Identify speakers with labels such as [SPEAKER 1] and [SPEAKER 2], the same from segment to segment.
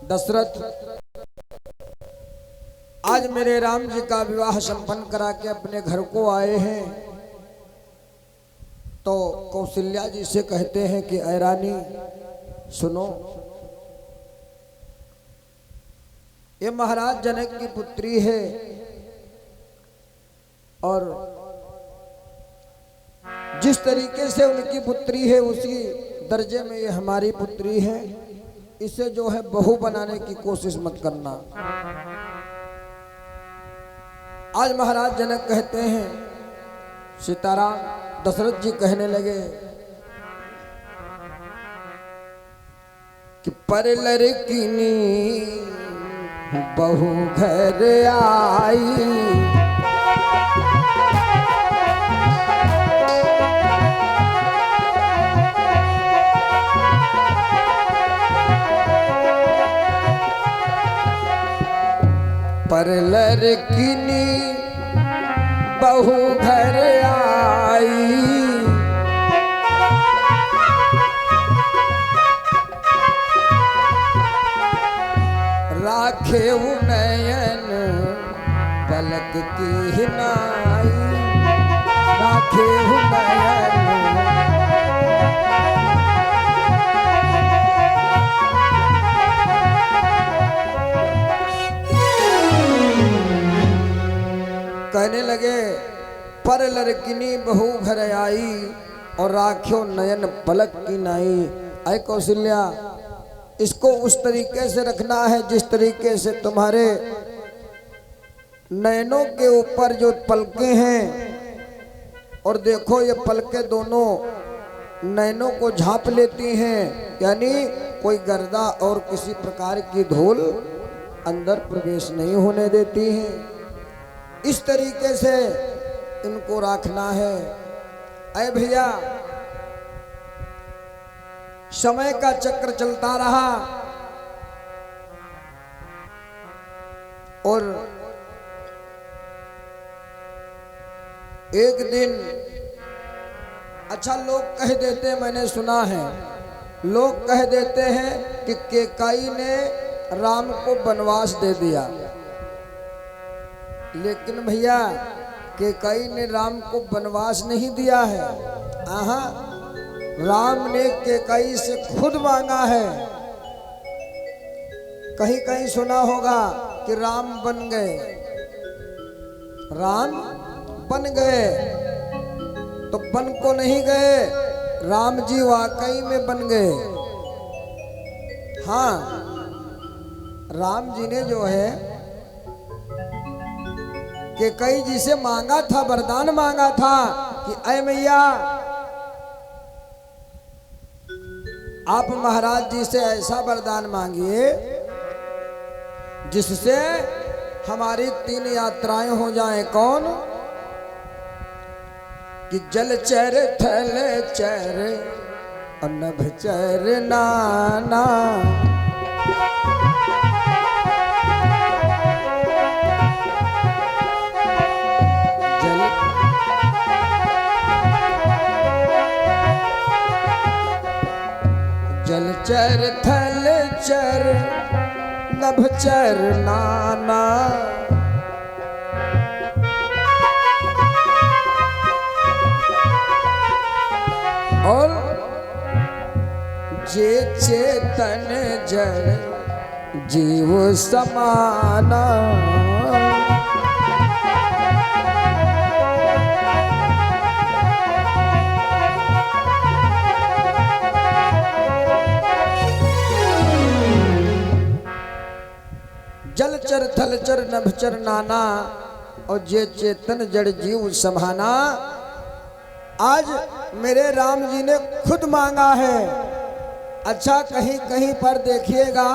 [SPEAKER 1] दशरथ आज मेरे राम जी का विवाह संपन्न करा के अपने घर को आए हैं, तो कौशल्या जी से कहते हैं कि ऐ रानी सुनो, ये महाराज जनक की पुत्री है और जिस तरीके से उनकी पुत्री है उसी दर्जे में ये हमारी पुत्री है। इसे जो है बहू बनाने की कोशिश मत करना। आज महाराज जनक कहते हैं, सीताराम दशरथ जी कहने लगे कि पर लड़किनी बहू घर आई, पर लड़किनी बहू घर आई, राखे नयन पलक की हिनाई, राखे नयन कहने लगे पर लड़किनी बहू घर आई और राख्यो नयन पलक की नाई। ऐ कौशल्या, इसको उस तरीके से रखना है जिस तरीके से तुम्हारे नयनों के ऊपर जो पलकें हैं, और देखो ये पलकें दोनों नयनों को झांप लेती हैं, यानी कोई गर्दा और किसी प्रकार की धूल अंदर प्रवेश नहीं होने देती हैं। इस तरीके से इनको रखना है। ऐ भैया, समय का चक्र चलता रहा और एक दिन अच्छा लोग कह देते हैं, मैंने सुना है, लोग कह देते हैं कि केकई ने राम को वनवास दे दिया, लेकिन भैया केकई ने राम को वनवास नहीं दिया है। राम ने केकई से खुद मांगा है। कहीं कहीं सुना होगा कि राम बन गए, राम बन गए, तो बन को नहीं गए, राम जी वाकई में बन गए। हाँ, राम जी ने जो है केकई जी से मांगा था, वरदान मांगा था कि ऐ मैया आप महाराज जी से ऐसा वरदान मांगिए जिससे हमारी 3 यात्राएं हो जाएं। कौन? कि जलचर थलचर और नभचर नाना, जलचर थलचर नभचर नाना, और जे चेतन जड़ जीव समाना, जलचर थलचर नभचर नाना और जे चेतन जड़ जीव समाना। आज मेरे राम जी ने खुद मांगा है। अच्छा, कहीं कहीं पर देखिएगा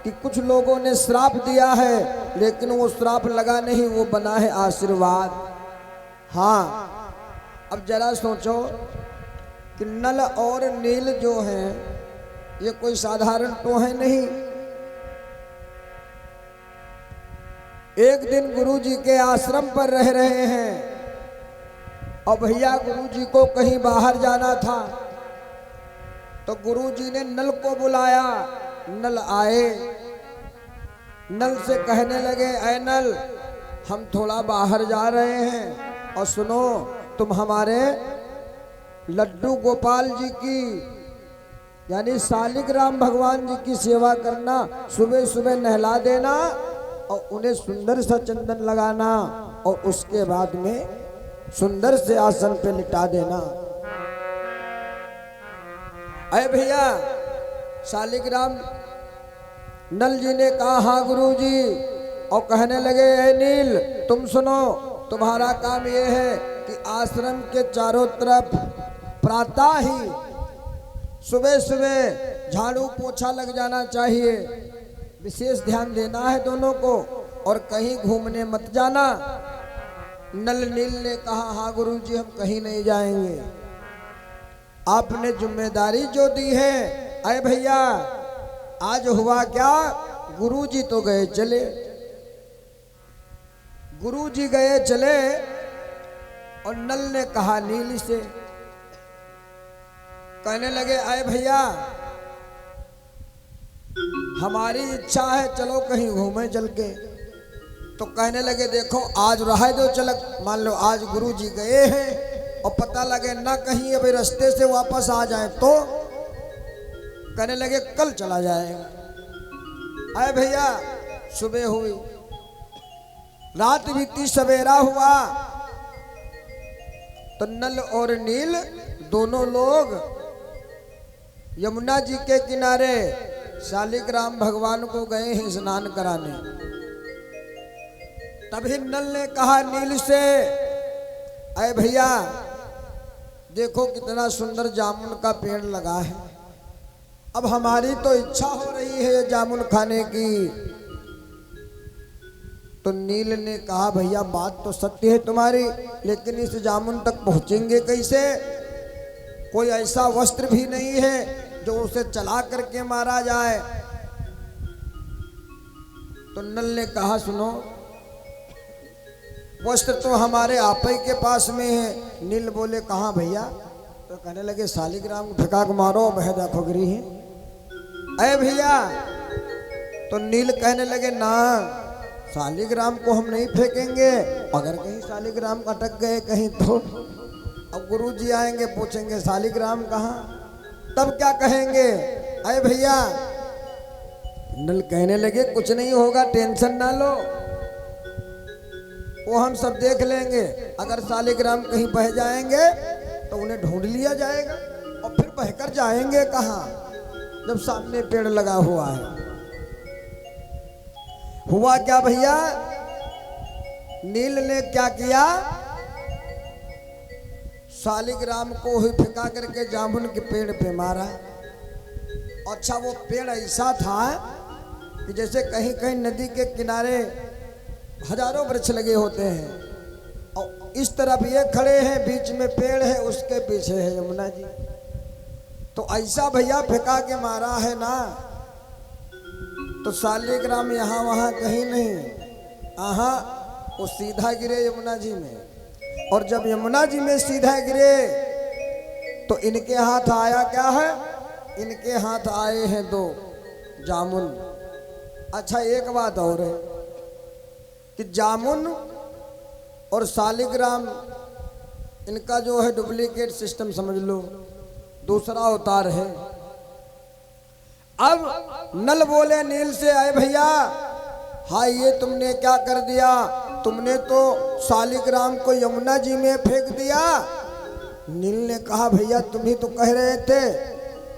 [SPEAKER 1] कि कुछ लोगों ने श्राप दिया है, लेकिन वो श्राप लगा नहीं, वो बना है आशीर्वाद। हाँ, अब जरा सोचो कि नल और नील जो है ये कोई साधारण तो है नहीं। एक दिन गुरुजी के आश्रम पर रह रहे हैं और भैया गुरुजी को कहीं बाहर जाना था, तो गुरुजी ने नल को बुलाया। नल आए नल से कहने लगे, ऐ नल, हम थोड़ा बाहर जा रहे हैं और सुनो, तुम हमारे लड्डू गोपाल जी की यानी शालिग्राम भगवान जी की सेवा करना, सुबह सुबह नहला देना और उन्हें सुंदर सा चंदन लगाना और उसके बाद में सुंदर से आसन पे लिटा देना। अरे भैया, शालिग्राम नल जी ने कहा, हाँ गुरु जी, और कहने लगे, ऐ नील, तुम सुनो, तुम्हारा काम ये है कि आश्रम के चारों तरफ प्रातः ही सुबह सुबह झाड़ू पोछा लग जाना चाहिए। विशेष ध्यान देना है दोनों को और कहीं घूमने मत जाना। नल नील ने कहा, हाँ गुरुजी, हम कहीं नहीं जाएंगे, आपने जिम्मेदारी जो दी है। अरे भैया, आज हुआ क्या, गुरुजी तो गए चले, गुरुजी गए चले और नल ने कहा नील से, कहने लगे, अरे भैया, हमारी इच्छा है, चलो कहीं घूमे चल के। तो कहने लगे, देखो आज रहा दो चलक, मान लो आज गुरु जी गए हैं और पता लगे ना कहीं अभी रास्ते से वापस आ जाए तो, कहने लगे कल चला जाएगा। अरे भैया, सुबह हुई, रात बीती, सवेरा हुआ तो नल और नील दोनों लोग यमुना जी के किनारे शालिग्राम भगवान को गए हैं स्नान कराने। तभी नल ने कहा नील से, अरे भैया, देखो कितना सुंदर जामुन का पेड़ लगा है, अब हमारी तो इच्छा हो रही है जामुन खाने की। तो नील ने कहा, भैया बात तो सत्य है तुम्हारी, लेकिन इस जामुन तक पहुंचेंगे कैसे? कोई ऐसा वस्त्र भी नहीं है जो उसे चला करके मारा जाए। तो नल ने कहा, सुनो, वस्त्र तो हमारे आप ही के पास में है। नील बोले, कहाँ भैया? तो कहने लगे, शालिग्राम को फेंका के मारो, बह देखो गिरी है। अरे भैया, तो नील कहने लगे, ना, शालिग्राम को हम नहीं फेंकेंगे, अगर कहीं शालिग्राम अटक गए कहीं तो अब गुरु जी आएंगे, पूछेंगे शालिग्राम कहाँ, तब क्या कहेंगे? अरे भैया, नल कहने लगे, कुछ नहीं होगा, टेंशन ना लो, वो हम सब देख लेंगे। अगर शालिग्राम कहीं बह जाएंगे तो उन्हें ढूंढ लिया जाएगा और फिर बहकर जाएंगे कहाँ, जब सामने पेड़ लगा हुआ है। हुआ क्या भैया, नील ने क्या किया, शालिग्राम को ही फेंका करके जामुन के पेड़ पे मारा। अच्छा, वो पेड़ ऐसा था कि जैसे कहीं कहीं नदी के किनारे हजारों वृक्ष लगे होते हैं और इस तरफ ये खड़े हैं, बीच में पेड़ है, उसके पीछे है यमुना जी। तो ऐसा भैया फेंका के मारा है ना, तो शालिग्राम यहाँ वहाँ कहीं नहीं, वो सीधा गिरे यमुना जी में। और जब यमुना जी में सीधा गिरे तो इनके हाथ आया क्या है, इनके हाथ आए हैं 2 जामुन। अच्छा, एक बात और है कि जामुन और शालिग्राम इनका जो है डुप्लीकेट सिस्टम समझ लो, दूसरा अवतार है। अब नल बोले नील से, आए भैया, हाँ ये तुमने क्या कर दिया, तुमने तो शालिग्राम को यमुना जी में फेंक दिया। नील ने कहा, भैया तुम ही तो कह रहे थे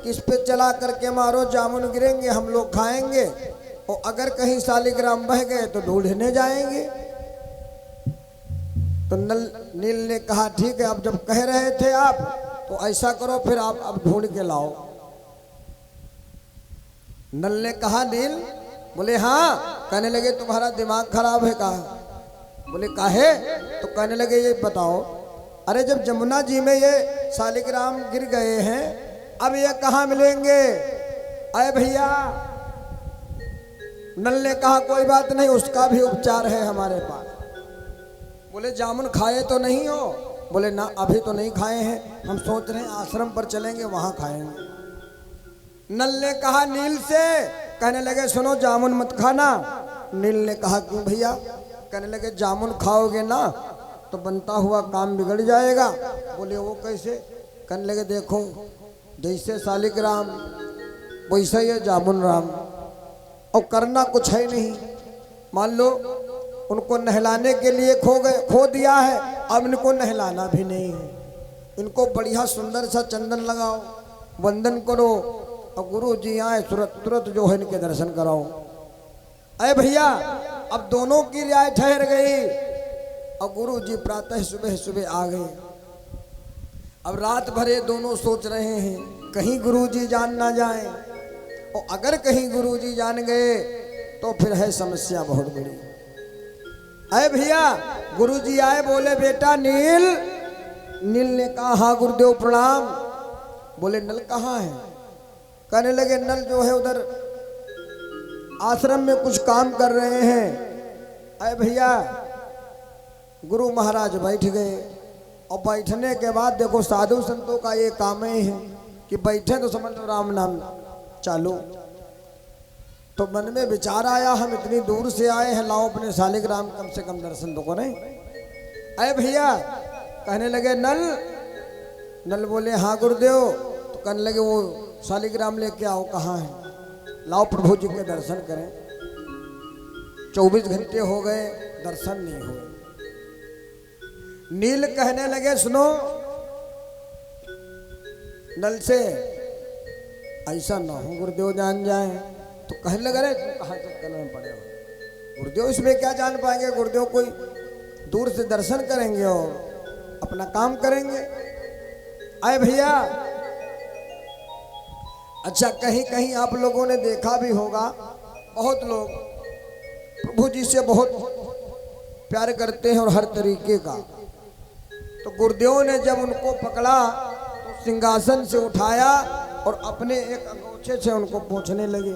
[SPEAKER 1] कि इस पे चला करके मारो, जामुन गिरेंगे, हम लोग खाएंगे, और अगर कहीं शालिग्राम बह गए तो ढूंढने जाएंगे। तो नील ने कहा, ठीक है, अब जब कह रहे थे आप, तो ऐसा करो फिर आप अब ढूंढ के लाओ। नल ने कहा, नील? बोले हाँ। कहने लगे, तुम्हारा दिमाग खराब है? कहा। बोले काहे? तो कहने लगे, ये बताओ, अरे जब जमुना जी में ये शालिग्राम गिर गए हैं, अब ये कहाँ मिलेंगे? अरे भैया, नल ने कहा, कोई बात नहीं, उसका भी उपचार है हमारे पास। बोले जामुन खाए तो नहीं हो? बोले ना, अभी तो नहीं खाए हैं, हम सोच रहे हैं आश्रम पर चलेंगे, वहां खाएंगे। नल ने कहा नील से, कहने लगे, सुनो, जामुन मत खाना, नील ने कहा क्यों भैया? कहने लगे जामुन खाओगे ना तो बनता हुआ काम बिगड़ जाएगा। बोले वो कैसे? कहने लगे देखो जैसे शालिग्राम वैसा ही है जामुन राम, और करना कुछ है नहीं। मान लो उनको नहलाने के लिए खो दिया है, अब इनको नहलाना भी नहीं है। इनको बढ़िया सुंदर सा चंदन लगाओ, वंदन करो, और गुरु जी आए तुरंत जो है इनके दर्शन कराओ। अरे भैया अब दोनों की राय ठहर गई और गुरु जी प्रातः सुबह सुबह आ गए। अब रात भरे दोनों सोच रहे हैं कहीं गुरु जी जान ना जाए, और अगर कहीं गुरु जी जान गए तो फिर है समस्या बहुत बड़ी। अरे भैया गुरु जी आए, बोले बेटा नील। नील ने कहा हाँ गुरुदेव प्रणाम। बोले नल कहाँ है? कहने लगे नल जो है उधर आश्रम में कुछ काम कर रहे हैं। अरे भैया गुरु महाराज बैठ गए, और बैठने के बाद देखो साधु संतों का ये काम ही है कि बैठे तो समझ लो राम नाम चालू। तो मन में विचार आया हम इतनी दूर से आए हैं, लाओ अपने शालिग्राम कम से कम दर्शन तो करें। अरे भैया कहने लगे नल। नल बोले हाँ गुरुदेव। तो कहने लगे वो शालिग्राम लेके आओ, कहाँ है? लाओ प्रभु जी के दर्शन करें। 24 घंटे हो गए दर्शन नहीं हुए। नील कहने लगे सुनो नल से ऐसा ना हो गुरुदेव जान जाए। तो कहने लगे अरे तुम कहाँ चक्कर में पड़े हो? गुरुदेव इसमें क्या जान पाएंगे? गुरुदेव कोई दूर से दर्शन करेंगे और अपना काम करेंगे। आए भैया अच्छा कहीं कहीं आप लोगों ने देखा भी होगा, बहुत लोग प्रभु जी से बहुत प्यार करते हैं और हर तरीके का। तो गुरुदेव ने जब उनको पकड़ा तो सिंहासन से उठाया और अपने एक अंगोछे से उनको पोंछने लगे।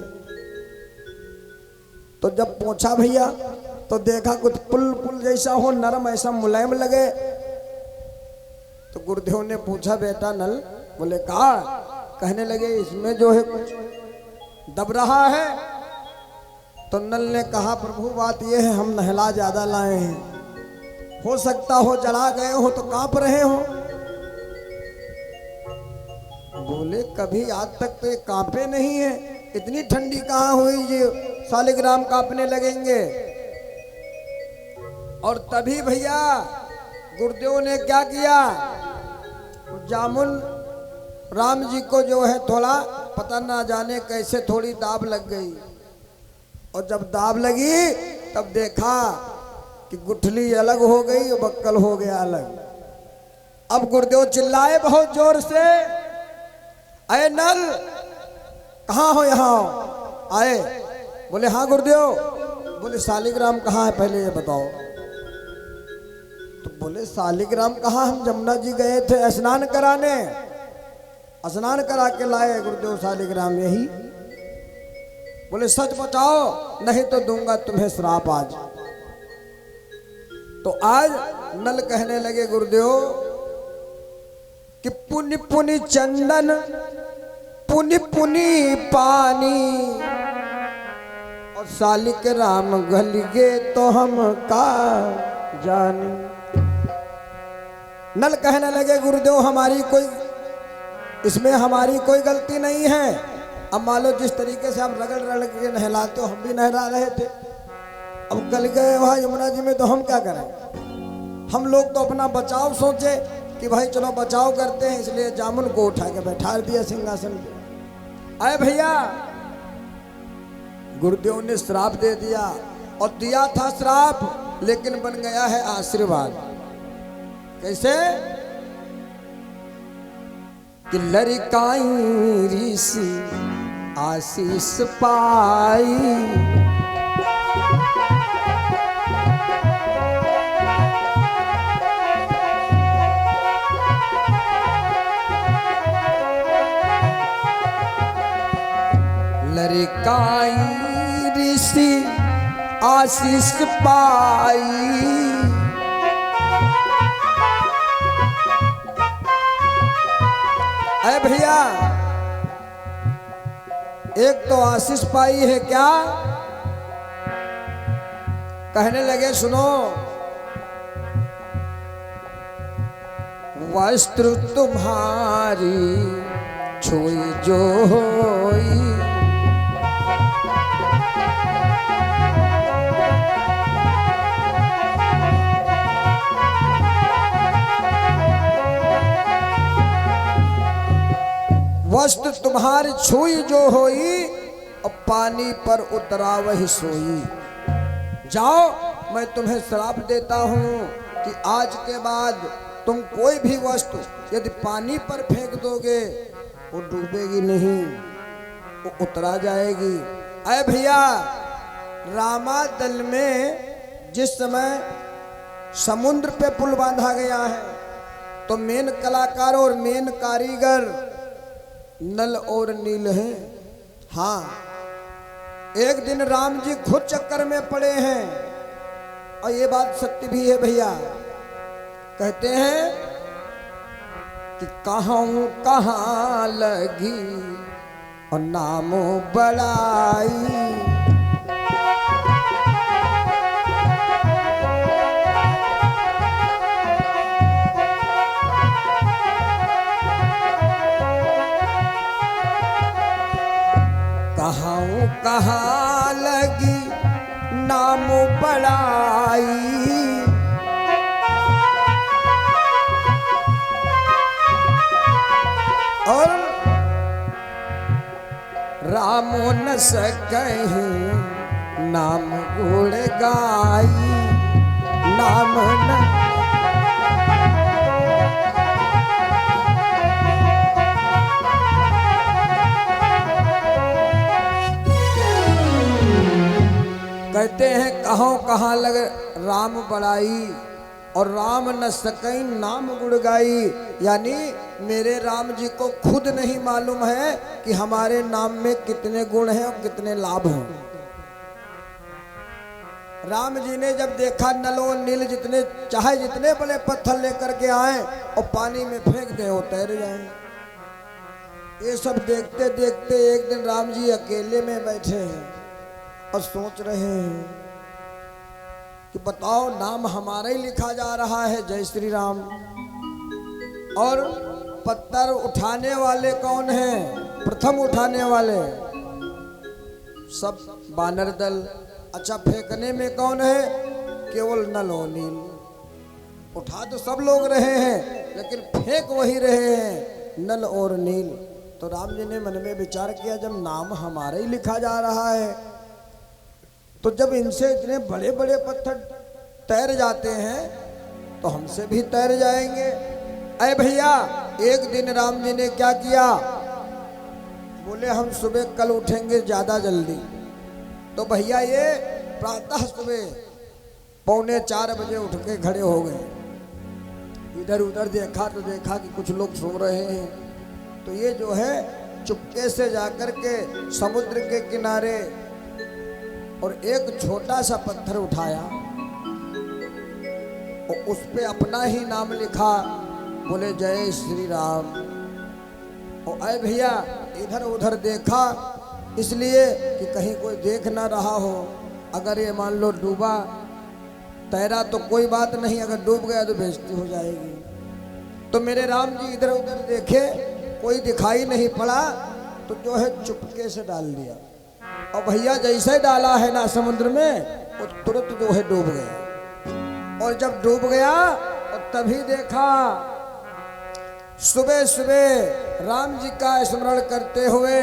[SPEAKER 1] तो जब पोंछा भैया तो देखा कुछ पुल जैसा हो, नरम ऐसा मुलायम लगे। तो गुरुदेव ने पूछा बेटा नल? बोले कहा? कहने लगे इसमें जो है कुछ दब रहा है। तो नल ने कहा प्रभु बात यह है हम नहला ज्यादा लाए हैं, हो सकता हो जला गए हो तो कांप रहे हो। बोले कभी आज तक तो ये कांपे नहीं है, इतनी ठंडी कहाँ हुई ये शालिग्राम कांपने लगेंगे। और तभी भैया गुरुदेव ने क्या किया, जामुन राम जी को जो है थोड़ा पता ना जाने कैसे थोड़ी दाब लग गई। और जब दाब लगी तब देखा कि गुठली अलग हो गई और बक्कल हो गया अलग। अब गुरुदेव चिल्लाए बहुत जोर से, अरे नल कहाँ हो? यहाँ आए। बोले हाँ गुरुदेव। बोले शालिग्राम कहाँ है पहले ये बताओ। तो बोले शालिग्राम कहाँ, हम जमुना जी गए थे स्नान कराने, स्नान करा के लाए गुरुदेव शालिग्राम यही। बोले सच बताओ नहीं तो दूंगा तुम्हें श्राप आज। तो आज नल कहने लगे गुरुदेव कि पुनि पुनि चंदन पुनि पुनि पानी, और शालिग्राम गल गे तो हम का जानी। नल कहने लगे गुरुदेव हमारी कोई इसमें हमारी कोई गलती नहीं है। अब मान लो जिस तरीके से आप रगड़ के नहलाते हो हम भी नहला रहे थे, अब गल गए वहाँ यमुना जी में तो हम क्या करें? हम लोग तो अपना बचाव सोचे कि भाई चलो बचाव करते हैं, इसलिए जामुन को उठा के बैठा दिया सिंहासन पे। अरे भैया गुरुदेव ने श्राप दे दिया, और दिया था श्राप लेकिन बन गया है आशीर्वाद। कैसे? कि लड़काई ऋषि आशीष पाई, लड़काई ऋषि आशीष पाई। अरे भैया एक तो आशीष पाई है क्या कहने लगे सुनो, वस्त्र तुम्हारी छुई जो होई, वस्त्र तुम्हारी छुई जो होई और पानी पर उतरा वही सोई। जाओ, मैं तुम्हें श्राप देता हूं कि आज के बाद तुम कोई भी वस्तु यदि पानी पर फेंक दोगे वो डूबेगी नहीं, वो उतरा जाएगी। अरे भैया, रामादल में जिस समय समुद्र पे पुल बांधा गया है तो मेन कलाकार और मेन कारीगर नल और नील हैं। हाँ, एक दिन राम जी खुद चक्कर में पड़े हैं और ये बात सत्य भी है भैया। कहते हैं कि कहाँ लगी और नामो बड़ाई, कहाँ लगी नाम बड़ाई, और रामो न सकहीं नाम गुण गाई, नाम न कहते हैं कहाँ लगे राम बड़ाई और राम न सकई नाम गुण गाई। यानी मेरे राम जी को खुद नहीं मालूम है कि हमारे नाम में कितने गुण हैं और कितने लाभ हैं। राम जी ने जब देखा नल और नील जितने चाहे जितने बड़े पत्थर लेकर के आए और पानी में फेंक दे वो तैर जाए। ये सब देखते देखते एक दिन राम जी अकेले में बैठे हैं और सोच रहे हैं कि बताओ, नाम हमारा ही लिखा जा रहा है जय श्री राम, और पत्थर उठाने वाले कौन हैं? प्रथम उठाने वाले सब बानर दल। अच्छा, फेंकने में कौन है? केवल नल और नील। उठा तो सब लोग रहे हैं लेकिन फेंक वही रहे हैं, नल और नील। तो राम जी ने मन में विचार किया, जब नाम हमारा ही लिखा जा रहा है तो जब इनसे इतने बड़े बड़े पत्थर तैर जाते हैं तो हमसे भी तैर जाएंगे। अरे भैया, एक दिन राम जी ने क्या किया, बोले हम सुबह कल उठेंगे ज्यादा जल्दी। तो भैया ये प्रातः सुबह 3:45 बजे उठ के खड़े हो गए। इधर उधर देखा तो देखा कि कुछ लोग सो रहे हैं। तो ये जो है चुपके से जाकर के समुद्र के किनारे और एक छोटा सा पत्थर उठाया और उस पे अपना ही नाम लिखा, बोले जय श्री राम। और अरे भैया, इधर उधर देखा इसलिए कि कहीं कोई देख ना रहा हो। अगर ये मान लो डूबा, तैरा तो कोई बात नहीं, अगर डूब गया तो बेइज्जती हो जाएगी। तो मेरे राम जी इधर उधर देखे, कोई दिखाई नहीं पड़ा, तो जो है चुपके से डाल दिया। और भैया जैसे डाला है ना समुद्र में, वो तुरंत जो है डूब गया। और जब डूब गया और तभी देखा, सुबह सुबह राम जी का स्मरण करते हुए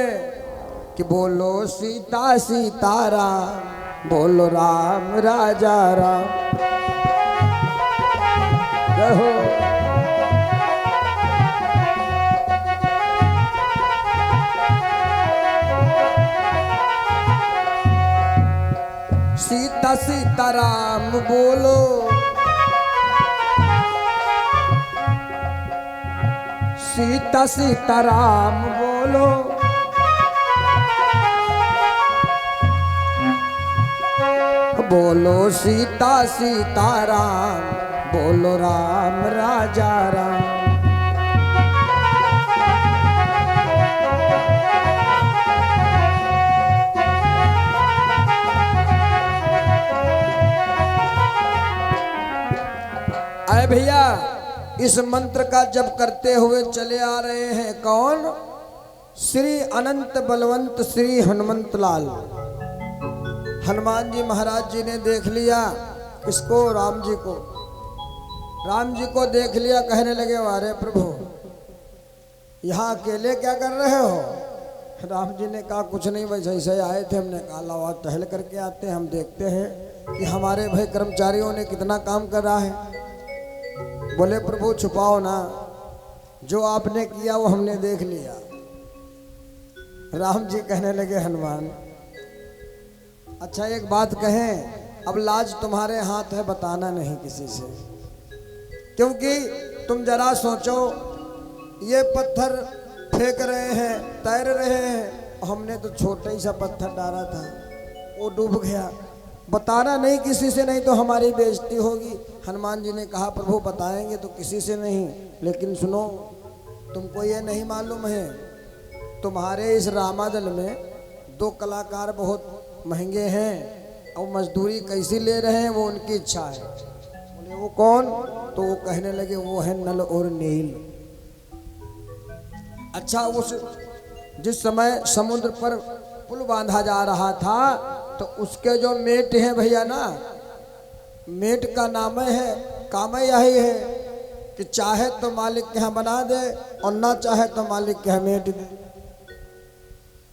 [SPEAKER 1] कि बोलो सीता सीताराम, बोलो राम राजा राम, जय हो। सीता सीताराम बोलो, सीता सीताराम बोलो, बोलो सीता सीताराम, बोलो राम राजा राम। भैया इस मंत्र का जप करते हुए चले आ रहे हैं कौन? श्री अनंत बलवंत श्री हनुमंत लाल। हनुमान जी महाराज जी ने देख लिया इसको, राम जी को। राम जी को देख लिया, कहने लगे अरे प्रभु यहाँ अकेले क्या कर रहे हो? राम जी ने कहा कुछ नहीं, बस ऐसे आए थे। हमने कहा लाओ आज टहल करके आते हैं, हम देखते हैं कि हमारे भाई कर्मचारियों ने कितना काम कर रहा है। बोले प्रभु छुपाओ ना, जो आपने किया वो हमने देख लिया। राम जी कहने लगे हनुमान अच्छा एक बात कहें, अब लाज तुम्हारे हाथ है, बताना नहीं किसी से, क्योंकि तुम जरा सोचो ये पत्थर फेंक रहे हैं, तैर रहे हैं, हमने तो छोटा ही सा पत्थर डाला था, वो डूब गया। बताना नहीं किसी से, नहीं तो हमारी बेइज्जती होगी। हनुमान जी ने कहा प्रभु बताएंगे तो किसी से नहीं, लेकिन सुनो तुमको ये नहीं मालूम है तुम्हारे इस रामादल में 2 कलाकार बहुत महंगे हैं और मजदूरी कैसी ले रहे हैं वो उनकी इच्छा है। बोले वो कौन? तो वो कहने लगे वो है नल और नील। अच्छा उस जिस समय समुद्र पर पुल बांधा जा रहा था तो उसके जो मेट हैं भैया ना, मेट का नाम है काम यही है कि चाहे तो मालिक के यहाँ बना दे और ना चाहे तो मालिक के यहाँ मेट दे।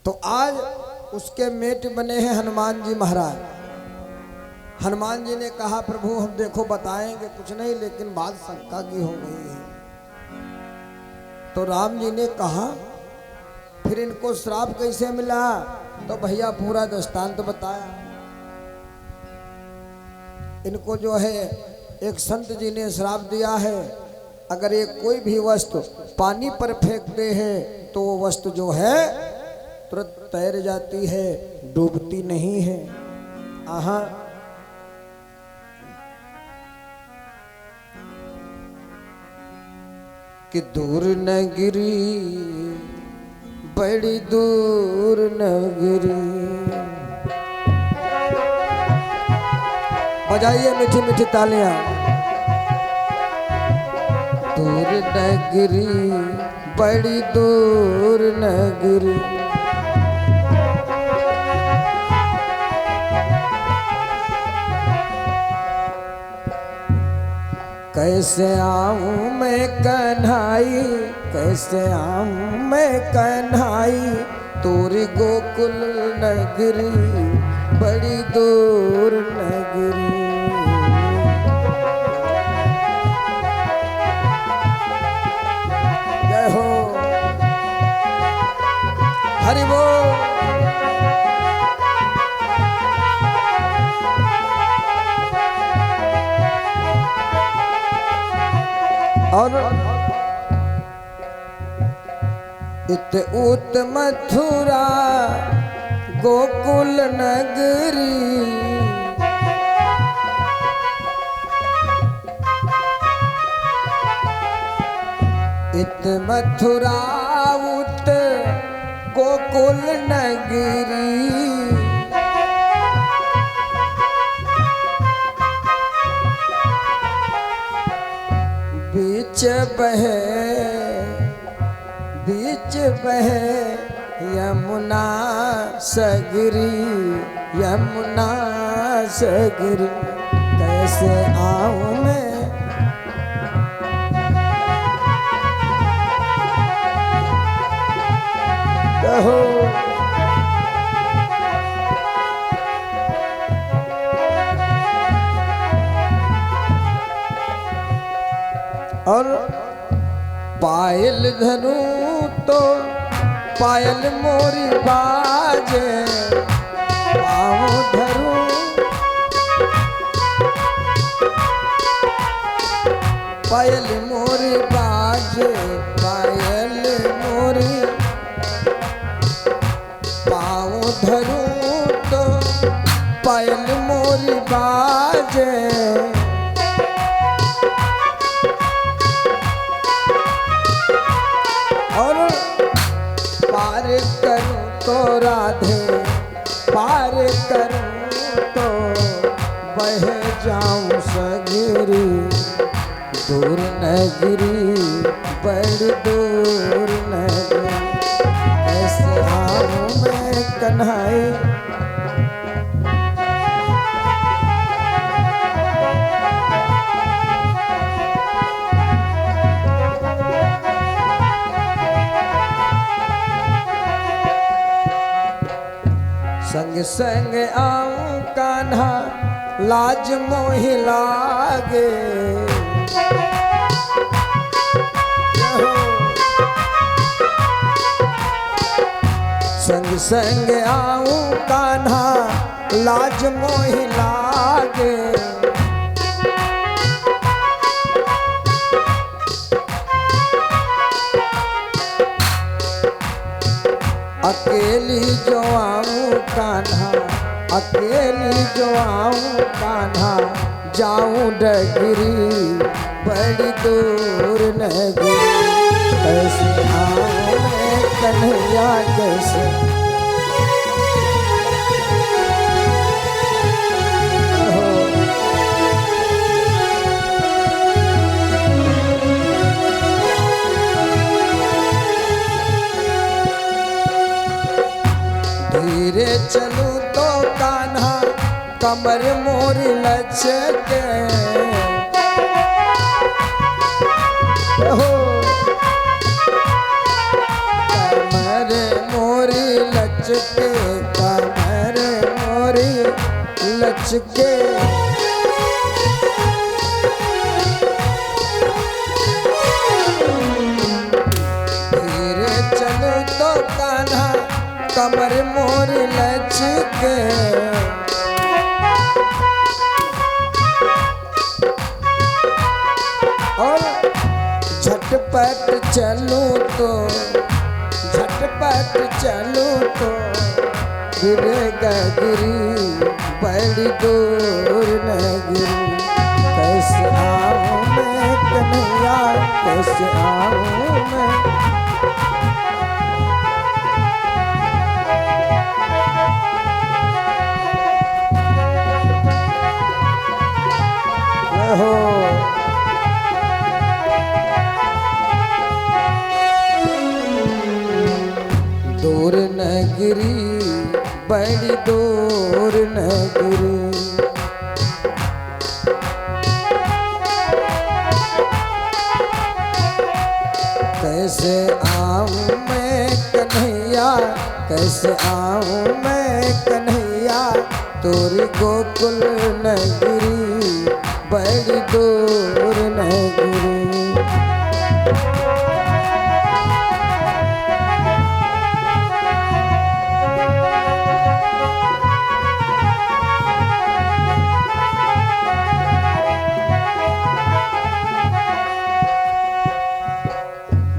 [SPEAKER 1] तो आज उसके मेट बने हैं हनुमान जी महाराज। हनुमान जी ने कहा प्रभु हम देखो बताएंगे कुछ नहीं, लेकिन बात शंका की हो गई है। तो राम जी ने कहा फिर इनको श्राप कैसे मिला? तो भैया पूरा दृष्टांत बताया। इनको जो है एक संत जी ने श्राप दिया है, अगर ये कोई भी वस्तु पानी पर फेंकते हैं तो वो वस्तु जो है तुरंत तैर जाती है, डूबती नहीं है। आहा कि दूर नगरी बड़ी दूर नगरी, बजाइए मीठी मीठी तालियां। दूर नगरी बड़ी दूर नगरी, कैसे आऊं मैं कन्हाई, कैसे आऊं मैं कन्हाई, तोरी गोकुल नगरी बड़ी दूर नगरी। जय हो हरि बोल। और इत उत मथुरा गोकुल नगरी, इत मथुरा उत गोकुल नगरी, बीच बहे यमुना सगरी, यमुना सगरी, कैसे आऊं मैं कहो। और पायल धरूं तो पायल मोरी बाजे, पाँव धरूं पायल मोरी बाजे, पायल मोरी पाँव धरूं तो पायल मोरी बाजे। पार करूं तो राधे, पार करूं तो बह जाऊं सगरी, दूर नगरी बड़ी दूर नगरी, कैसे आऊं मैं कन्हई। संग संग आऊं कान्हा लाज मोहि लागे, संग संग आऊं कान्हा लाज मोहि लागे। अकेली जो आऊं कान्हा, अकेली जो आऊं कान्हा, जाऊं डगरी बड़ी दूर नगरी, कैसे आऊं मैं कन्हैया कैसे। धीरे चलूं तो कान्हा कमर मोरी लचके, कमर मोरी लचके, कमर मोरी लचके। धीरे चलूं तो कान्हा कमर मोर लचके, और झटपट चलूं तो, झटपट चलूं तो गिरेगा गिरी बड़ी दूर नगरी, कैसे आऊं मैं कन्हैया कैसे आऊं मैं। हो दूर नगरी बड़ी दूर नगरी, कैसे आऊं मैं कन्हैया कैसे आऊं मैं कन्हैया, तोरी गोकुल नगरी बड़ी दूर नगरी।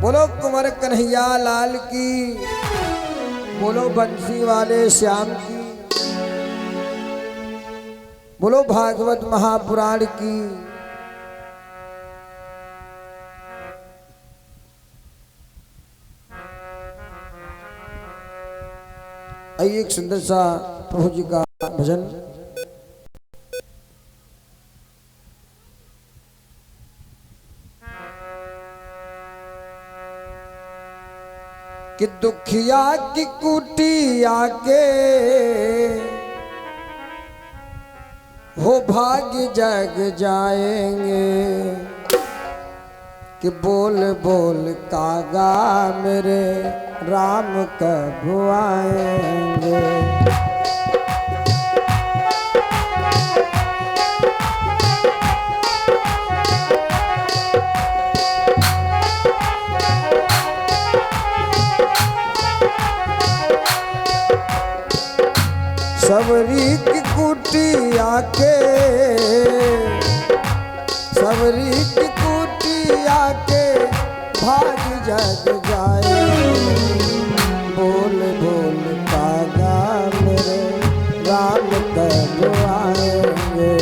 [SPEAKER 1] बोलो कुंवर कन्हैया लाल की, बोलो बंसी वाले श्याम की, बोलो भागवत महापुराण की। आइए एक सुंदर सा प्रभु जी का भजन। कि दुखिया की कुटी आके हो भाग्य जग जाएंगे, कि बोल बोल कागा मेरे राम कब आएंगे। सबरी की कुटी आके, सबरी की कुटी आके भाग जग जाए, बोल बोल कागा मेरे राम कब आएंगे।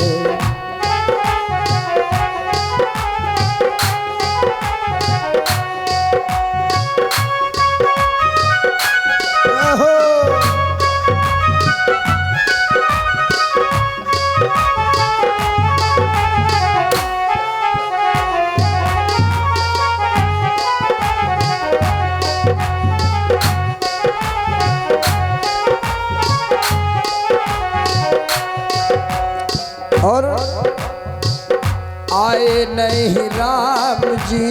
[SPEAKER 1] आए नहीं राम जी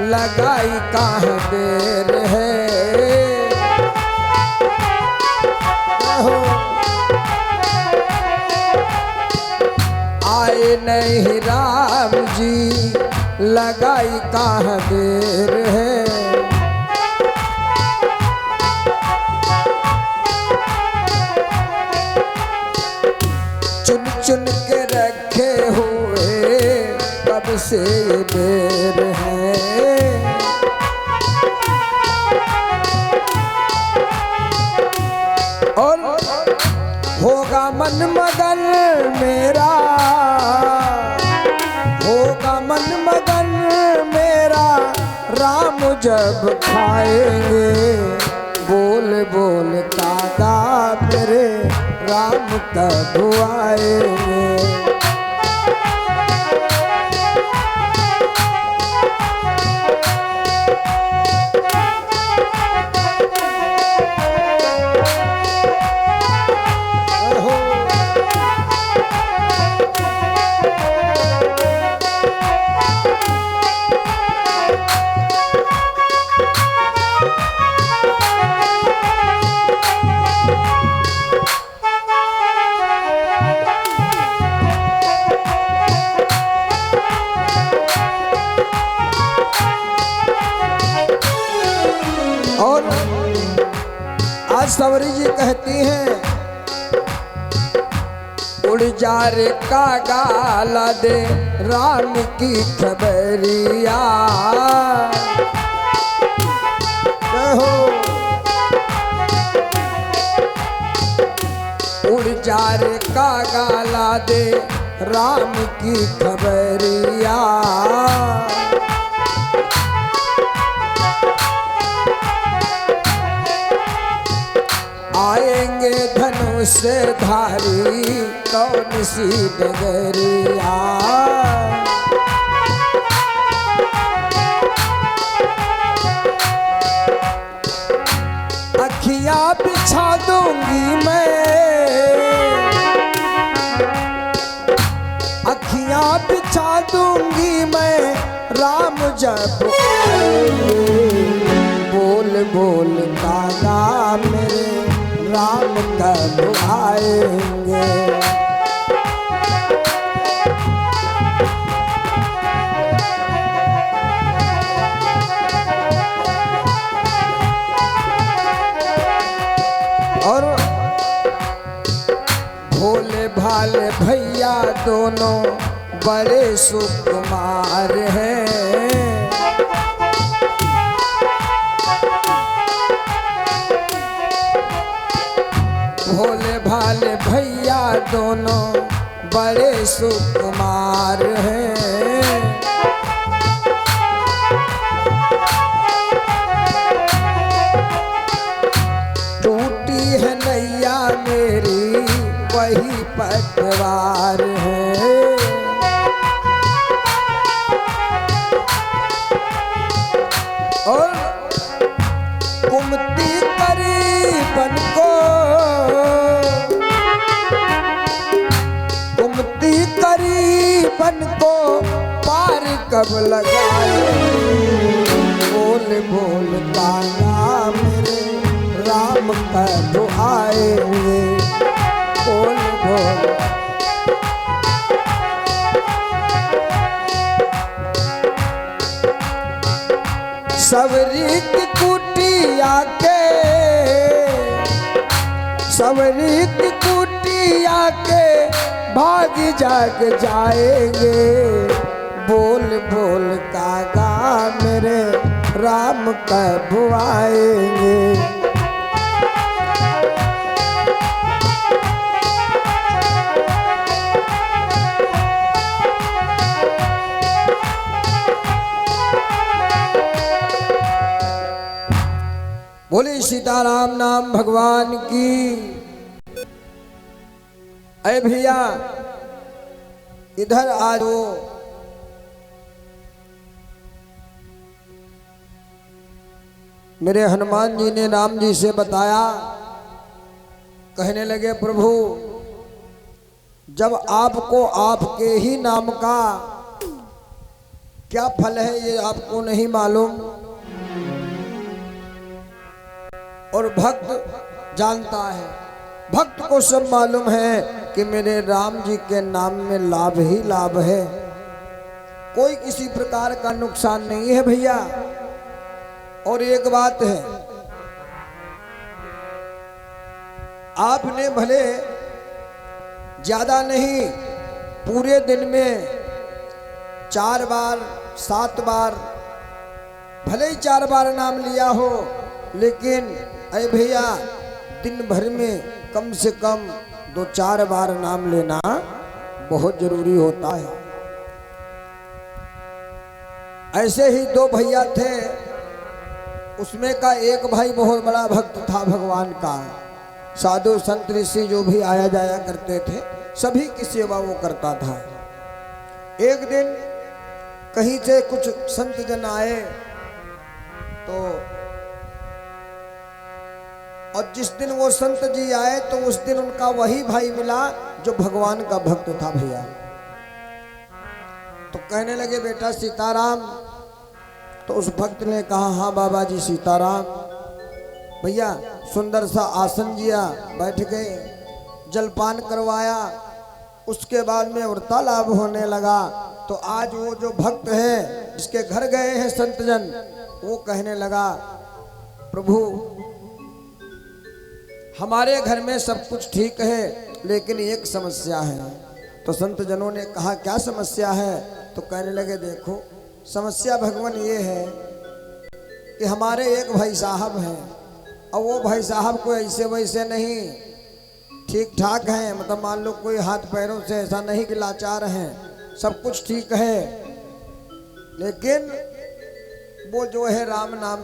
[SPEAKER 1] लगाई कहाँ देर है। आए नहीं राम जी लगाई कहाँ देर है। चुन चुन के रखे हुए कब से ये देर है। और होगा मन मगन मेरा, होगा मन मगन मेरा राम जब खाएंगे। बोल बोल कागा मेरे राम कब आएंगे। और आज सवरी जी कहती हैं, उड़ जा रे कागा ला दे राम की खबरिया। कहो उड़ जा रे कागा ला दे राम की खबरिया। आएंगे धनुष धारी कौन सी डगरिया। अखियां बिछा दूंगी मैं, अखियां बिछा दूंगी मैं राम जब आएंगे। बोल बोल कागा मेरे राम कब आएंगे। और भोले भाले भैया दोनों बड़े सुकुमार हैं। भोले भाले भैया दोनों बड़े सुकुमार हैं। टूटी है नैया मेरी वही पतवार है। और कुमती करीबन को, कुमती करीबन को पार कब लगाए। बोल बोल कागा मेरे राम कब आएंगे। बोल बोल सवरी की कुटिया के, सवरी की कुटिया के भाग जाग जाएंगे। बोल बोल कागा मेरे राम कब आएंगे। बोले सीताराम नाम भगवान की। अरे भैया इधर आ जाओ। मेरे हनुमान जी ने राम जी से बताया, कहने लगे प्रभु जब आपको आपके ही नाम का क्या फल है ये आपको नहीं मालूम, और भक्त जानता है। भक्त को सब मालूम है कि मेरे राम जी के नाम में लाभ ही लाभ है, कोई किसी प्रकार का नुकसान नहीं है भैया। और एक बात है, आपने भले ज्यादा नहीं, पूरे दिन में 4 बार 7 बार, भले ही 4 बार नाम लिया हो, लेकिन अरे भैया दिन भर में कम से कम 2-4 बार नाम लेना बहुत जरूरी होता है। ऐसे ही 2 भैया थे, उसमें का एक भाई बहुत बड़ा भक्त था भगवान का। साधु संत ऋषि जो भी आया जाया करते थे, सभी की सेवा वो करता था। एक दिन कहीं से कुछ संत जन आए, तो और जिस दिन वो संत जी आए तो उस दिन उनका वही भाई मिला जो भगवान का भक्त था भैया। तो कहने लगे बेटा सीताराम। तो उस भक्त ने कहा हाँ बाबा जी सीताराम। भैया सुंदर सा आसन दिया, बैठ गए, जलपान करवाया, उसके बाद में वार्तालाप होने लगा। तो आज वो जो भक्त है जिसके घर गए हैं संतजन, वो कहने लगा प्रभु हमारे घर में सब कुछ ठीक है, लेकिन एक समस्या है। तो संत जनों ने कहा क्या समस्या है? तो कहने लगे देखो समस्या भगवान ये है कि हमारे एक भाई साहब हैं, और वो भाई साहब को ऐसे वैसे नहीं, ठीक ठाक हैं, मतलब मान लो कोई हाथ पैरों से ऐसा नहीं कि लाचार हैं, सब कुछ ठीक है, लेकिन वो जो है राम नाम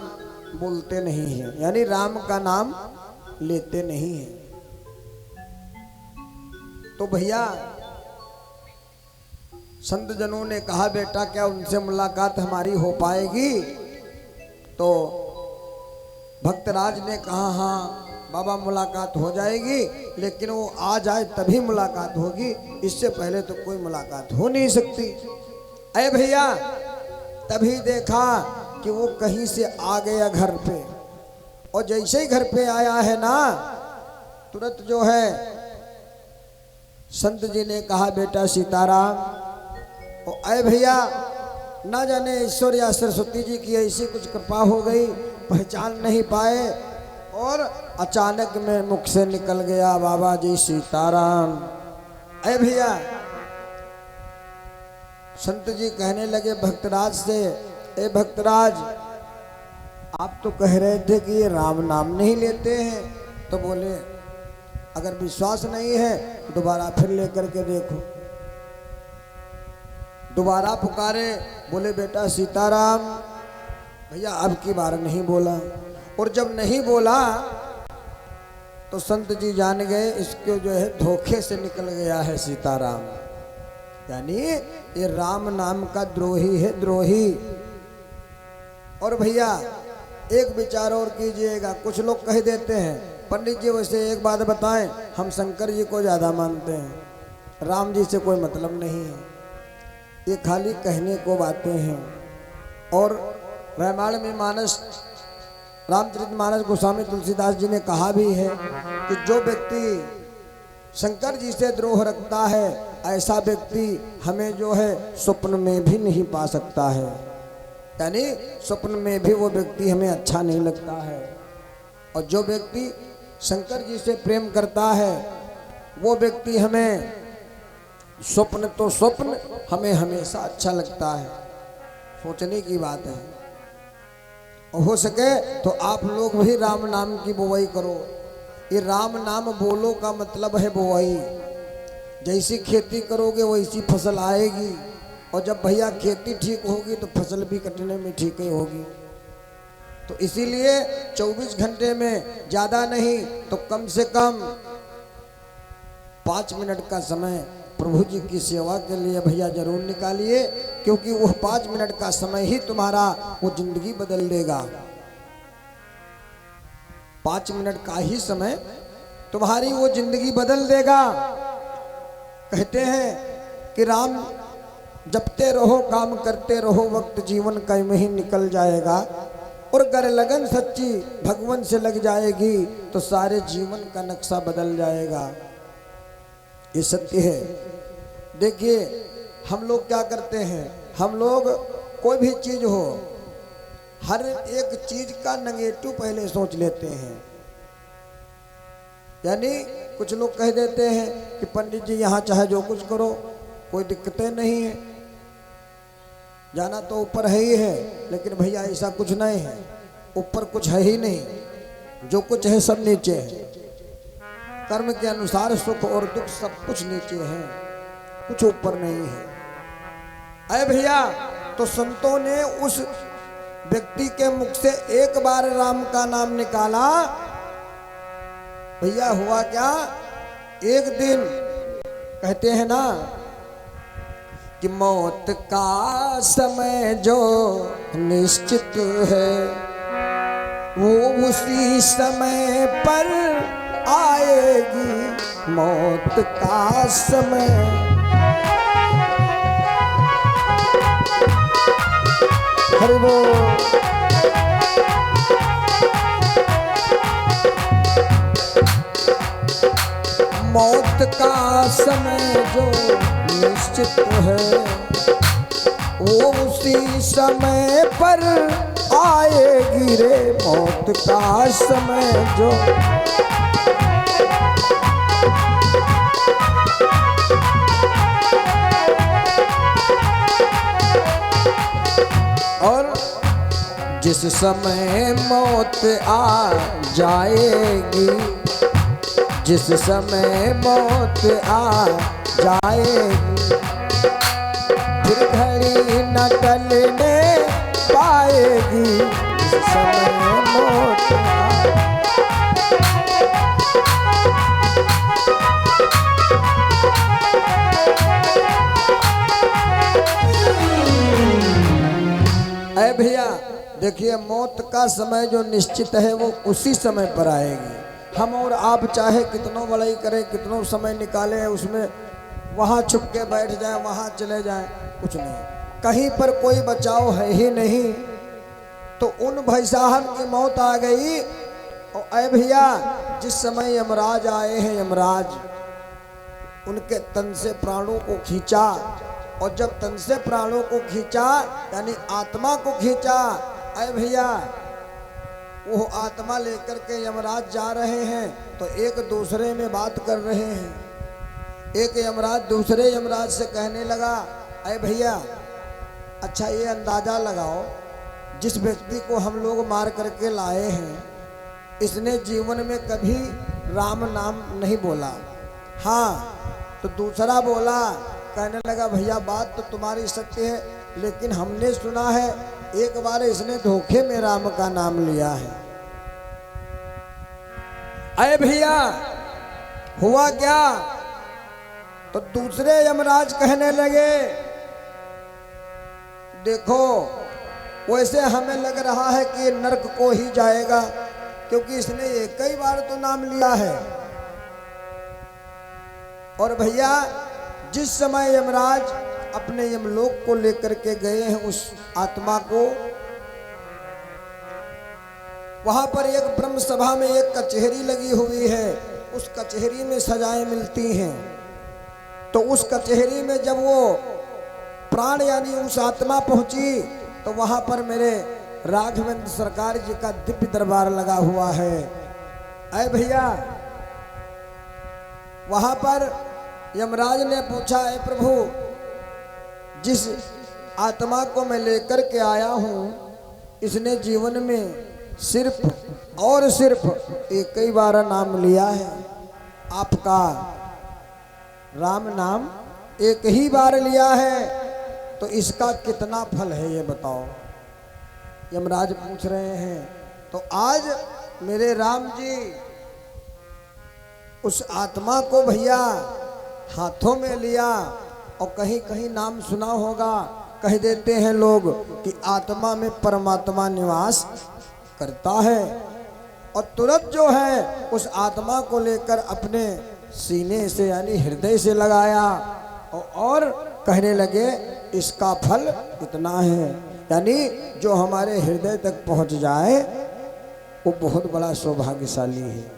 [SPEAKER 1] बोलते नहीं है, यानी राम का नाम लेते नहीं है। तो भैया संत जनों ने कहा बेटा क्या उनसे मुलाकात हमारी हो पाएगी? तो भक्तराज ने कहा हाँ बाबा मुलाकात हो जाएगी, लेकिन वो आ जाए तभी मुलाकात होगी, इससे पहले तो कोई मुलाकात हो नहीं सकती। अरे भैया तभी देखा कि वो कहीं से आ गया घर पे, और जैसे ही घर पे आया है ना, तुरंत जो है संत जी ने कहा बेटा सीताराम। और अरे भैया ना जाने ईश्वर या सरस्वती जी की ऐसी कुछ कृपा हो गई, पहचान नहीं पाए, और अचानक में मुख से निकल गया बाबा जी सीताराम। अरे भैया संत जी कहने लगे भक्तराज से, ए भक्तराज आप तो कह रहे थे कि ये राम नाम नहीं लेते हैं। तो बोले अगर विश्वास नहीं है दोबारा फिर लेकर के देखो। दोबारा पुकारे, बोले बेटा सीताराम। भैया अब की बार नहीं बोला, और जब नहीं बोला तो संत जी जान गए इसको जो है धोखे से निकल गया है सीताराम, यानी ये राम नाम का द्रोही है, द्रोही। और भैया एक विचार और कीजिएगा, कुछ लोग कह देते हैं पंडित जी वैसे एक बात बताएं, हम शंकर जी को ज़्यादा मानते हैं, राम जी से कोई मतलब नहीं है, ये खाली कहने को बातें हैं। और रामायण में मानस रामचरितमानस गोस्वामी तुलसीदास जी ने कहा भी है कि जो व्यक्ति शंकर जी से द्रोह रखता है, ऐसा व्यक्ति हमें जो है स्वप्न में भी नहीं पा सकता है, यानी स्वप्न में भी वो व्यक्ति हमें अच्छा नहीं लगता है। और जो व्यक्ति शंकर जी से प्रेम करता है, वो व्यक्ति हमें स्वप्न तो स्वप्न हमें हमेशा अच्छा लगता है। सोचने की बात है। और हो सके तो आप लोग भी राम नाम की बुआई करो। ये राम नाम बोलो का मतलब है बुआई। जैसी खेती करोगे वैसी फसल आएगी, और जब भैया खेती ठीक होगी तो फसल भी कटने में ठीक ही होगी। तो इसीलिए 24 घंटे में ज़्यादा नहीं तो कम से कम 5 मिनट का समय प्रभु जी की सेवा के लिए भैया जरूर निकालिए, क्योंकि वो 5 मिनट का समय ही तुम्हारा वो जिंदगी बदल देगा। 5 मिनट का ही समय तुम्हारी वो जिंदगी बदल देगा। कहते हैं कि राम जपते रहो, काम करते रहो, वक्त जीवन का में ही निकल जाएगा। और अगर लगन सच्ची भगवान से लग जाएगी तो सारे जीवन का नक्शा बदल जाएगा। ये सत्य है। देखिए हम लोग क्या करते हैं, हम लोग कोई भी चीज हो, हर एक चीज का नेगेटिव पहले सोच लेते हैं। यानी कुछ लोग कह देते हैं कि पंडित जी यहाँ चाहे जो कुछ करो, कोई दिक्कतें नहीं है, जाना तो ऊपर है ही है। लेकिन भैया ऐसा कुछ नहीं है, ऊपर कुछ है ही नहीं, जो कुछ है सब नीचे है। कर्म के अनुसार सुख और दुख सब कुछ नीचे है, कुछ ऊपर नहीं है। अरे भैया, तो संतों ने उस व्यक्ति के मुख से एक बार राम का नाम निकाला। भैया हुआ क्या, एक दिन कहते हैं ना कि मौत का समय जो निश्चित है वो उसी समय पर आएगी। मौत का समय हरि बोल। मौत का समय जो निश्चित है वो उसी समय पर आएगी रे। मौत का समय जो और जिस समय मौत आ जाएगी, जिस समय मौत आ जाएगी, फिर घड़ी न टलने पाएगी। जिस समय मौत अरे भैया देखिए, मौत का समय जो निश्चित है वो उसी समय पर आएगी। हम और आप चाहे कितनों बड़ाई करें, कितनों समय निकालें, उसमें वहाँ छुप के बैठ जाएं, वहाँ चले जाएं, कुछ नहीं, कहीं पर कोई बचाव है ही नहीं। तो उन भाई साहब की मौत आ गई। और अरे भैया, जिस समय यमराज आए हैं, यमराज उनके तन से प्राणों को खींचा। और जब तन से प्राणों को खींचा यानी आत्मा को खींचा, अरे भैया वो आत्मा लेकर के यमराज जा रहे हैं तो एक दूसरे में बात कर रहे हैं। एक यमराज दूसरे यमराज से कहने लगा, अरे भैया अच्छा ये अंदाजा लगाओ, जिस व्यक्ति को हम लोग मार करके लाए हैं इसने जीवन में कभी राम नाम नहीं बोला। हाँ, तो दूसरा बोला, कहने लगा भैया बात तो तुम्हारी सत्य है, लेकिन हमने सुना है एक बार इसने धोखे में राम का नाम लिया है। अरे भैया हुआ क्या, तो दूसरे यमराज कहने लगे, देखो वैसे हमें लग रहा है कि नरक को ही जाएगा, क्योंकि इसने एक ही बार तो नाम लिया है। और भैया जिस समय यमराज अपने यमलोक को लेकर के गए हैं उस आत्मा को, वहां पर एक ब्रह्म सभा में एक कचहरी लगी हुई है, उस कचहरी में सजाएं मिलती हैं। तो उस कचहरी में जब वो प्राण यानी उस आत्मा पहुंची तो वहां पर मेरे राघवेंद्र सरकार जी का दिव्य दरबार लगा हुआ है। अरे भैया वहां पर यमराज ने पूछा, है प्रभु जिस आत्मा को मैं लेकर के आया हूं इसने जीवन में सिर्फ और सिर्फ एक ही बार नाम लिया है, आपका राम नाम एक ही बार लिया है, तो इसका कितना फल है ये बताओ। यमराज पूछ रहे हैं। तो आज मेरे राम जी उस आत्मा को भैया हाथों में लिया, और कहीं कहीं नाम सुना होगा, कह देते हैं लोग कि आत्मा में परमात्मा निवास करता है। और तुरंत जो है उस आत्मा को लेकर अपने सीने से यानी हृदय से लगाया और कहने लगे इसका फल इतना है, यानी जो हमारे हृदय तक पहुंच जाए वो बहुत बड़ा सौभाग्यशाली है।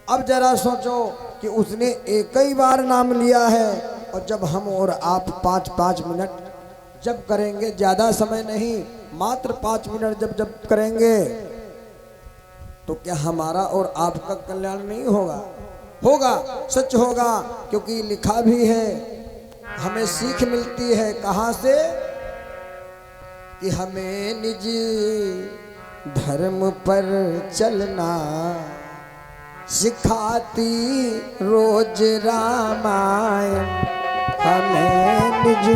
[SPEAKER 1] अब जरा सोचो कि उसने एक ही बार नाम लिया है, और जब हम और आप 5-5 मिनट जब करेंगे, ज़्यादा समय नहीं, मात्र 5 मिनट जब जब करेंगे, तो क्या हमारा और आपका कल्याण नहीं होगा? होगा, सच होगा, क्योंकि लिखा भी है, हमें सीख मिलती है कहाँ से? कि हमें निज धर्म पर चलना सिखाती रोज रामायण, हमें निज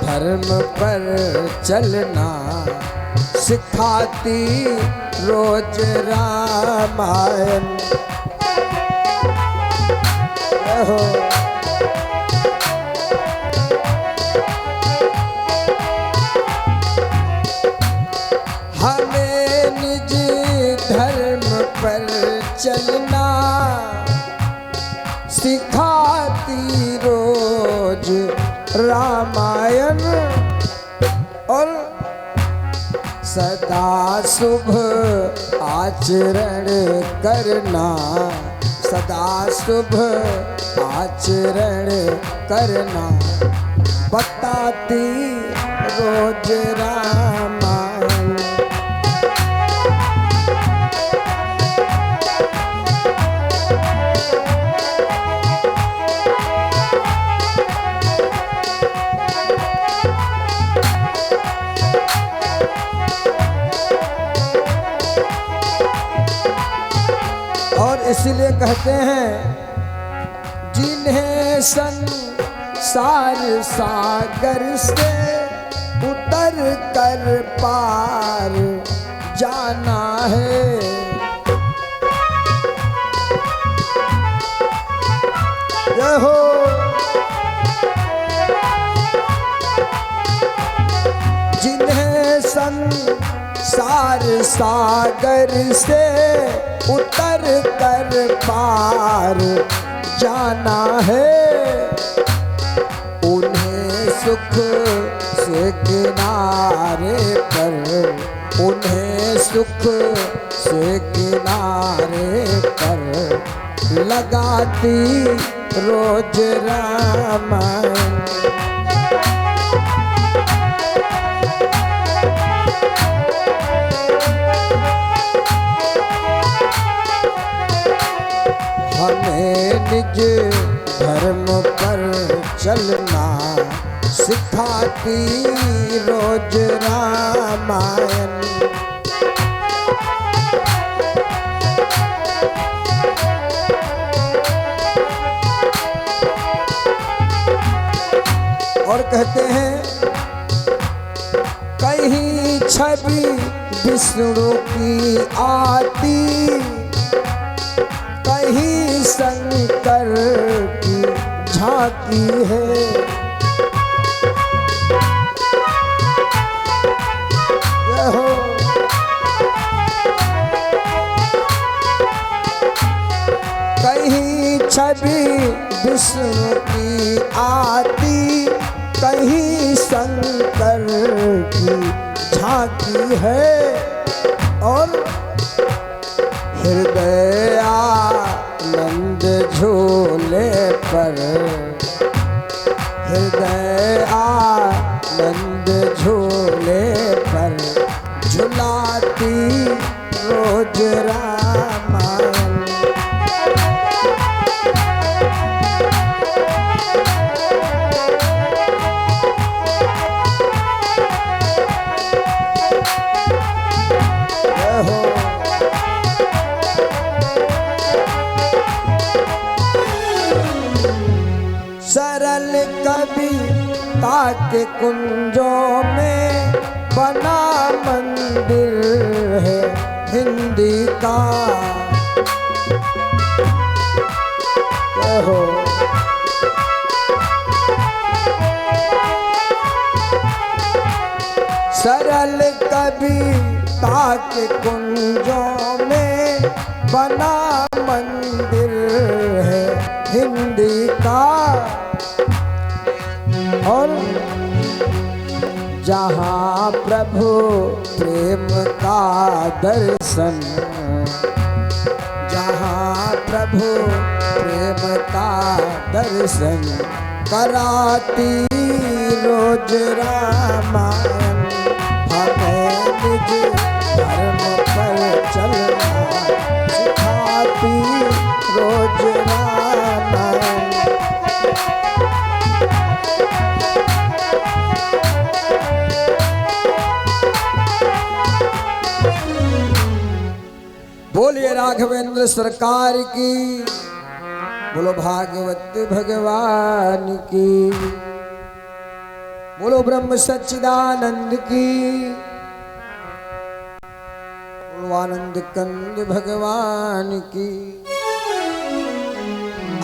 [SPEAKER 1] धर्म पर चलना सिखाती रोज रामायण। हमें निज धर्म पर चलना सिखाती रोज रामायण, और सदा शुभ आचरण करना, सदा शुभ आचरण करना बताती रोज रामायण। और इसीलिए कहते हैं जिन्हें संसार सागर से उतर कर पार जाना है, जय हो। जिन्हें संसार सागर से उतर कर पार जाना है, उन्हें सुख से किनारे पर, उन्हें सुख से किनारे पर लगाती रोज रामायण। हमें निज धर्म पर चलना सिखाती रोज रामायण। और कहते हैं कहीं छवि विष्णु की आती, कहीं शंकर की झांकी है, हो। कहीं छवि विष्णु की आती, कहीं शंकर की झांकी है, और हृदय आनंद झूले पर, हृदय आनंद झूले पर झुलाती रोज रामायण। सरल कविता के कुंजों में बना मंदिर है हिंदी का, हो। सरल कविता के कुंजों में बना मंदिर है हिंदी का। और जहाँ प्रभु प्रेम का दर्शन, जहाँ प्रभु प्रेम का दर्शन कराती रोज रामायण, हमें निज धर्म पर चलना सिखाती रोज रामायण। बोलिए राघवेंद्र सरकार की, बोलो भागवत भगवान की, बोलो ब्रह्म सच्चिदानंद की, बोलो आनंद कंद भगवान की।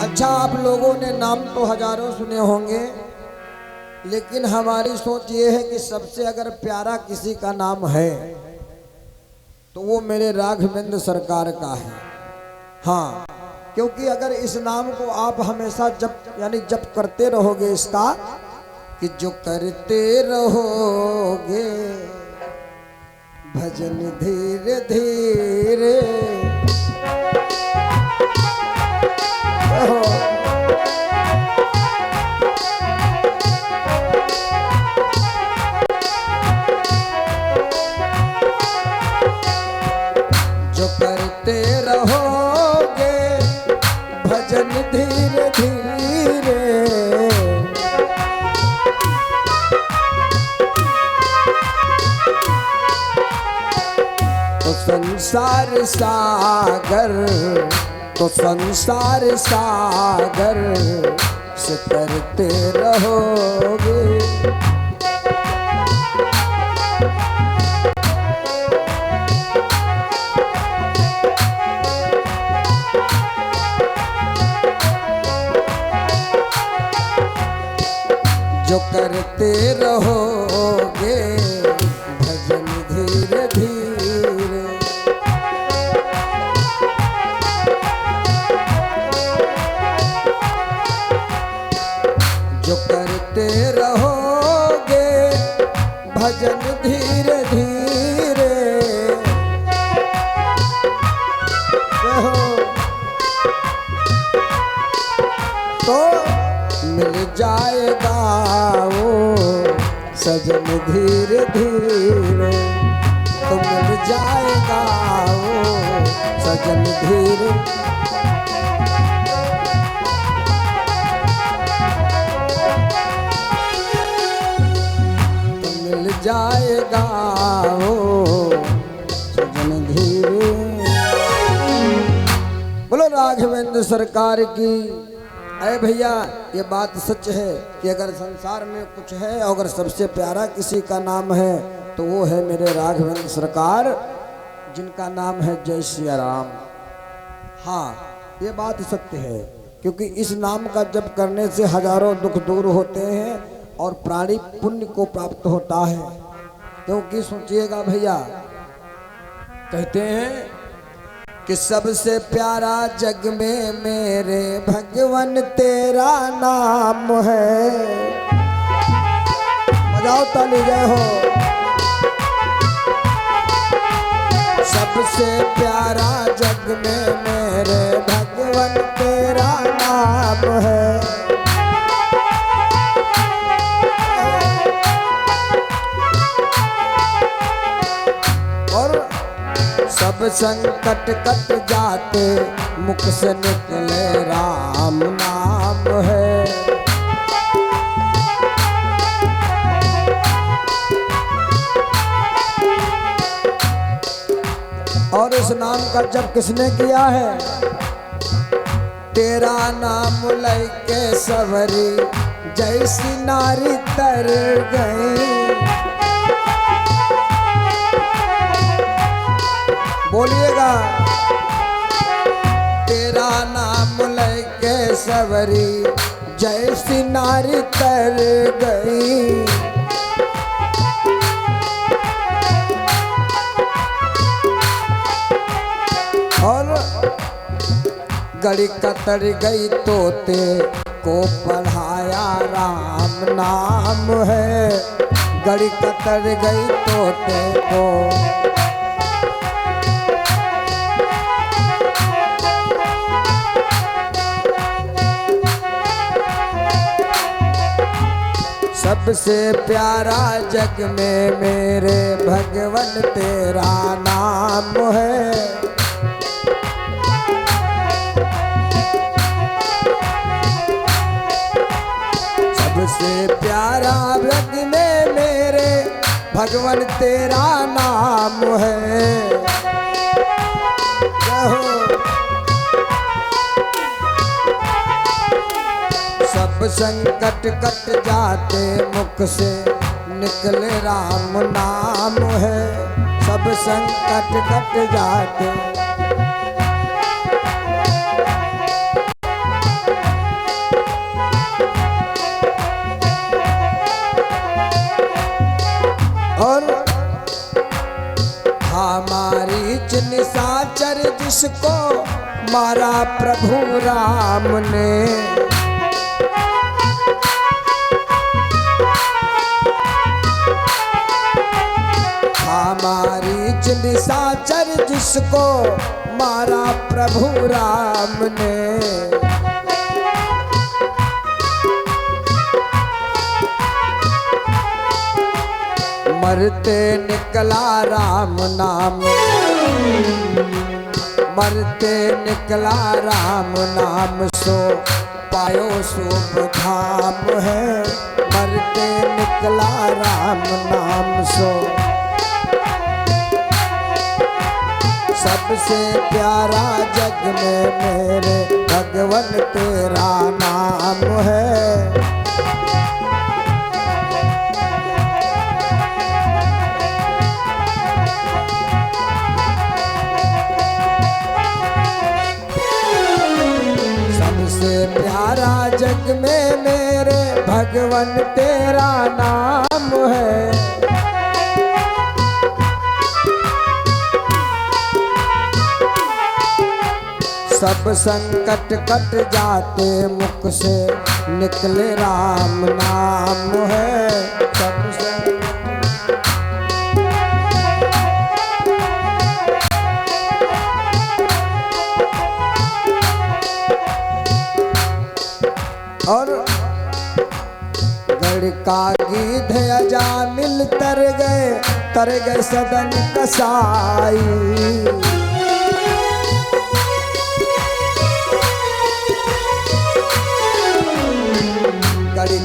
[SPEAKER 1] अच्छा, आप लोगों ने नाम तो हजारों सुने होंगे, लेकिन हमारी सोच ये है कि सबसे अगर प्यारा किसी का नाम है तो वो मेरे राघवेंद्र सरकार का है। हाँ, क्योंकि अगर इस नाम को आप हमेशा जप करते रहोगे इसका, कि जो करते रहोगे भजन धीरे धीरे, जो करते रहोगे भजन धीरे धीरे, तो संसार सागर, तो संसार सागर से करते रहोगे। जो करते रहोगे भजन धीरे धीरे, जो करते रहोगे भजन धीरे धीरे, तो मिल जाएगा वो सजन धीरे धीरे, तो मिल जाएगा वो सजन धीरे। तो मिल जाएगा वो सजन धीरे। बोलो राघवेंद्र सरकार की। अरे भैया, ये बात सच है कि अगर संसार में कुछ है, अगर सबसे प्यारा किसी का नाम है तो वो है मेरे राघवेंद्र सरकार, जिनका नाम है जय सिया राम। हाँ, ये बात सत्य है, क्योंकि इस नाम का जप करने से हजारों दुख दूर होते हैं और प्राणी पुण्य को प्राप्त होता है। क्योंकि सोचिएगा भैया, कहते हैं कि सबसे प्यारा जग में मेरे भगवन तेरा नाम है। बजाओ ताली, जय हो। सबसे प्यारा जग में मेरे भगवन तेरा नाम है। और सब संकट कट जाते मुख से निकले राम नाम है। और इस नाम का जप किसने किया है? तेरा नाम लैके सवरी जैसी नारी तर गई। बोलिएगा, तेरा नाम लैके सवरी जैसी नारी तर गई। गड़ी कतर गई तोते को पढ़ाया राम नाम है। गड़ी कतर गई तोते को सबसे प्यारा जग में मेरे भगवन तेरा नाम है। सबसे प्यारा जग में मेरे भगवन तेरा नाम है। सब संकट कट जाते मुख से निकले राम नाम है। सब संकट कट जाते और हमारी निशाचर जिसको मारा प्रभु राम ने। हमारी निशाचर जिसको मारा प्रभु राम ने। मरते निकला राम नाम, मरते निकला राम नाम सो पायो शुभ धाम है। मरते निकला राम नाम सो सबसे प्यारा जग में मेरे भगवन तेरा नाम है। सबसे प्यारा जग में मेरे भगवन तेरा नाम है। सब संकट कट जाते मुख से निकले राम नाम है। सब और गढ़ का गीध अजामिल तर गए सदन कसाई।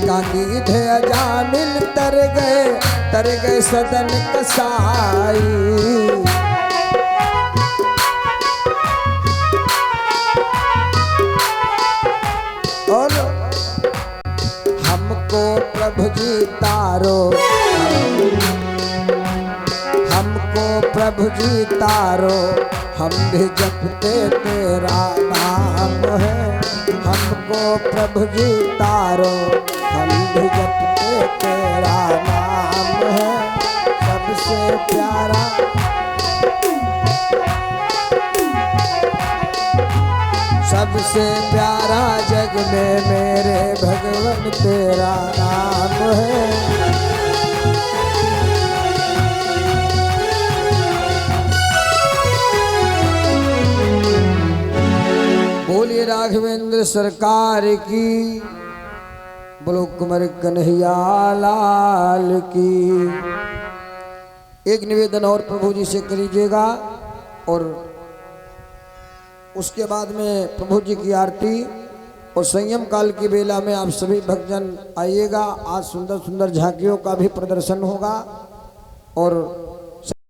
[SPEAKER 1] का गीध अजामिल तर गए सदन कसाई। और हमको प्रभु जी तारो, हमको प्रभु जी तारो, हम भी जपते तेरा नाम है। हमको प्रभु जी तारो, हम भी जपते तेरा नाम है। सबसे प्यारा सबसे प्यारा जग में मेरे भगवन तेरा नाम है। बोलिए राघवेंद्र सरकार की, बोलो कुंवर कन्हैया लाल की। एक निवेदन और प्रभु जी से करीजिएगा और उसके बाद में प्रभु जी की आरती और संयम काल की बेला में आप सभी भक्तजन आइएगा। आज सुंदर सुंदर झांकियों का भी प्रदर्शन होगा और